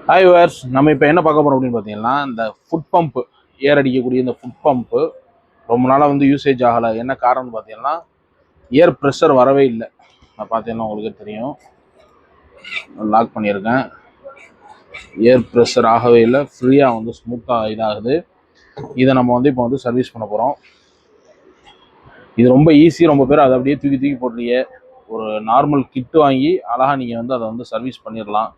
Hi verse, நம்ம இப்போ என்ன பார்க்க போகிறோம் அப்படின்னு பார்த்தீங்கன்னா, இந்த ஃபுட் பம்ப் ஏர் அடிக்கக்கூடிய இந்த ஃபுட் பம்ப்பு ரொம்ப நாளாக யூசேஜ் ஆகலை. என்ன காரணம்னு பார்த்தீங்கன்னா, ஏர் ப்ரெஷர் வரவே இல்லை. நான் பார்த்தீங்கன்னா உங்களுக்கு தெரியும், லாக் பண்ணியிருக்கேன். ஏர் ப்ரெஷர் ஆகவே இல்லை, ஃப்ரீயாக ஸ்மூத்தாக இதாகுது. இதை நம்ம இப்போ சர்வீஸ் பண்ண போகிறோம். இது ரொம்ப ஈஸி. ரொம்ப பேர் அதை அப்படியே தூக்கி போடுறீங்க. ஒரு நார்மல் கிட்டு வாங்கி அழகாக நீங்கள் அதை சர்வீஸ் பண்ணிடலாம்.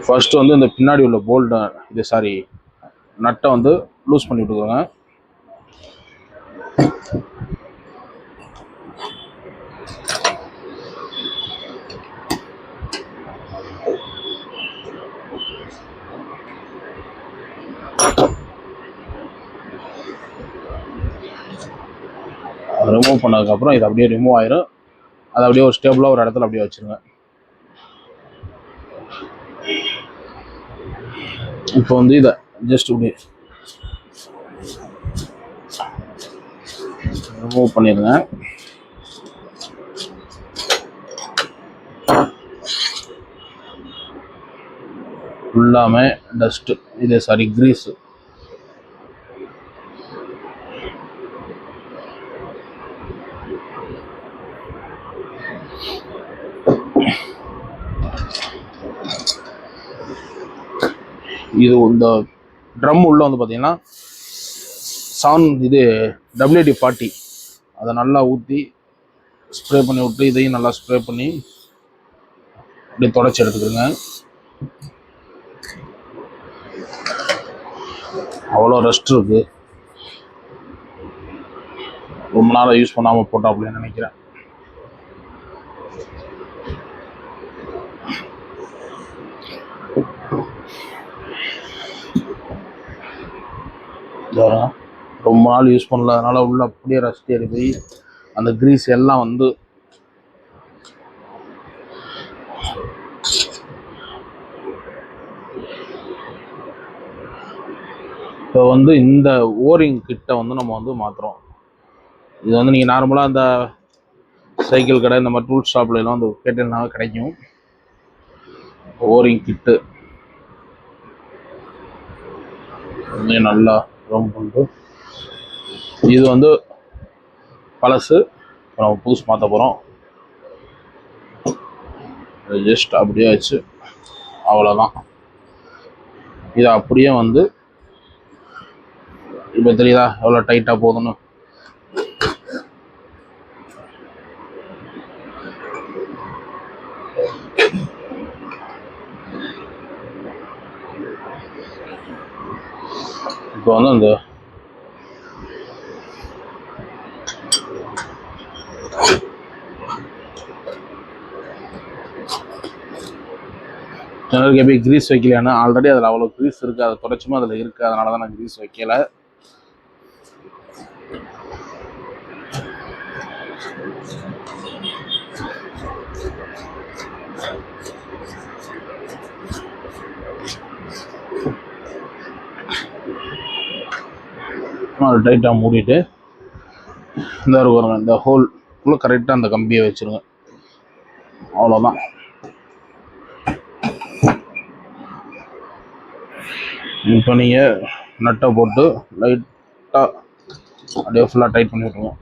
ஃபர்ஸ்ட் இந்த பின்னாடி உள்ள போல்ட்டை நட்டை லூஸ் பண்ணி விட்டுக்கோங்க. ரிமூவ் பண்ணதுக்கப்புறம் இது அப்படியே ரிமூவ் ஆயிரும். அதை அப்படியே ஒரு ஸ்டேபிளாக ஒரு இடத்துல அப்படியே வச்சுருங்க. இப்போ இதை ஜஸ்ட் இப்படி ரிமூவ் பண்ணிடுங்க. ஃபுல்லாமே டஸ்ட்டு, இது கிரீஸு. இது இந்த ட்ரம் உள்ள பார்த்தீங்கன்னா WD-40 அதை நல்லா ஊற்றி ஸ்ப்ரே பண்ணி விட்டு இதையும் நல்லா ஸ்ப்ரே பண்ணி அப்படியே தொடச்சி எடுத்துக்கிறேங்க. அவ்வளோ ரெஸ்ட் இருக்கு. ரொம்ப நாளாக யூஸ் பண்ணாமல் போட்டோம் அப்படின்னு நினைக்கிறேன். ரொம்ப நாள் யூஸ் பண்ணல, அதனால உள்ள அப்படியே ரஸ்ட் ஏறி போய் அந்த கிரீஸ் எல்லாம் இப்போ இந்த ஓரிங் கிட்ட நம்ம மாற்றுறோம். இது நீங்கள் நார்மலாக அந்த சைக்கிள் கடை இந்த மாதிரி டூல் ஷாப்ல எல்லாம் கேட்டீங்கன்னா கிடைக்கும் ஓரிங் கிட்டு. நல்லா ரவுண்ட் பண்ணிட்டு இது பழசு, நம்ம புதுசு மாற்ற போகிறோம். ஜஸ்ட் அப்படியே வச்சு அவ்வளோதான். இதை அப்படியே இப்போ தெரியுதா எவ்வளோ டைட்டாக போகுதுன்னு. இப்போ அந்த ஜெனரலுக்கு எப்படி கிரீஸ் வைக்கலையானா, ஆல்ரெடி அதில் அவ்வளோ கிரீஸ் இருக்குது, அதை தொடச்சுமா அதில் இருக்குது, அதனால தான் நான் கிரீஸ் வைக்கலை. அது டைட்டாக மூடிட்டு இந்த ஹோல் ஃபுல்லாக கரெக்டாக அந்த கம்பியை வச்சுருங்க. அவ்வளோதான். இப்போ நீங்கள் நட்டை போட்டு லைட்டாக அப்படியே ஃபுல்லாக டைட் பண்ணி விட்டுருங்க.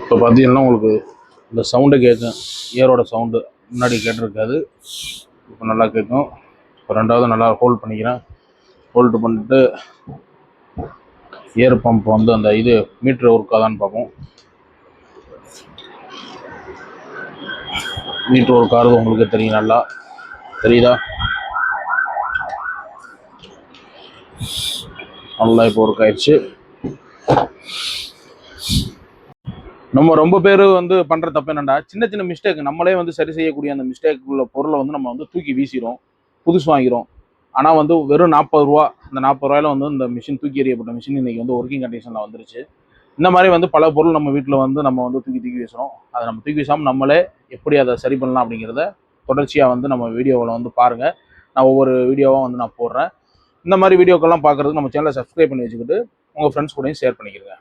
இப்போ பார்த்தீங்கன்னா உங்களுக்கு இந்த சவுண்டை கேட்கும், ஏரோட சவுண்டு முன்னாடி கேட்டிருக்காது, இப்போ நல்லா கேட்கும். இப்போ ரெண்டாவது நல்லா ஹோல்ட் பண்ணிக்கிறேன். ஹோல்டு பண்ணிட்டு ஏர் பம்ப் அந்த இது மீட்ரு ஒர்க் ஆதான்னு பார்ப்போம். மீட்ரு ஒர்க் ஆகுது உங்களுக்கு தெரியும், நல்லா தெரியுதா? நல்லா இப்போ ஒர்க் ஆயிடுச்சு. நம்ம ரொம்ப பேர் வந்து பண்ற தப்பு என்னன்னா, சின்ன சின்ன மிஸ்டேக் நம்மளே வந்து சரி செய்யக்கூடிய அந்த மிஸ்டேக் உள்ள பொருளை வந்து நம்ம வந்து தூக்கி வீசிடும், புதுசு வாங்கிறோம். ஆனா வந்து வெறும் ரூ. 40, அந்த ரூ. 40 வந்து இந்த மிஷின் தூக்கி எறியப்பட்ட மிஷின் இன்னைக்கு வந்து ஒர்க்கிங் கண்டிஷன்ல வந்துருச்சு. இந்த மாதிரி வந்து பல பொருள் நம்ம வீட்டில் வந்து நம்ம வந்து தூக்கி தூக்கி வீசுறோம். அதை நம்ம தூக்கி வீசாமல் நம்மளே எப்படி அதை சரி பண்ணலாம் அப்படிங்கிறத தொடர்ச்சியாக வந்து நம்ம வீடியோவில் வந்து பாருங்க. நான் ஒவ்வொரு வீடியோவாக வந்து நான் போடுறேன். இந்த மாதிரி வீடியோக்கெல்லாம் பார்க்குறதுக்கு நம்ம சேனலை சப்ஸ்கிரைப் பண்ணி வச்சுக்கிட்டு உங்கள் ஃப்ரெண்ட்ஸ் கூடயும் ஷேர் பண்ணிக்கிறேங்க.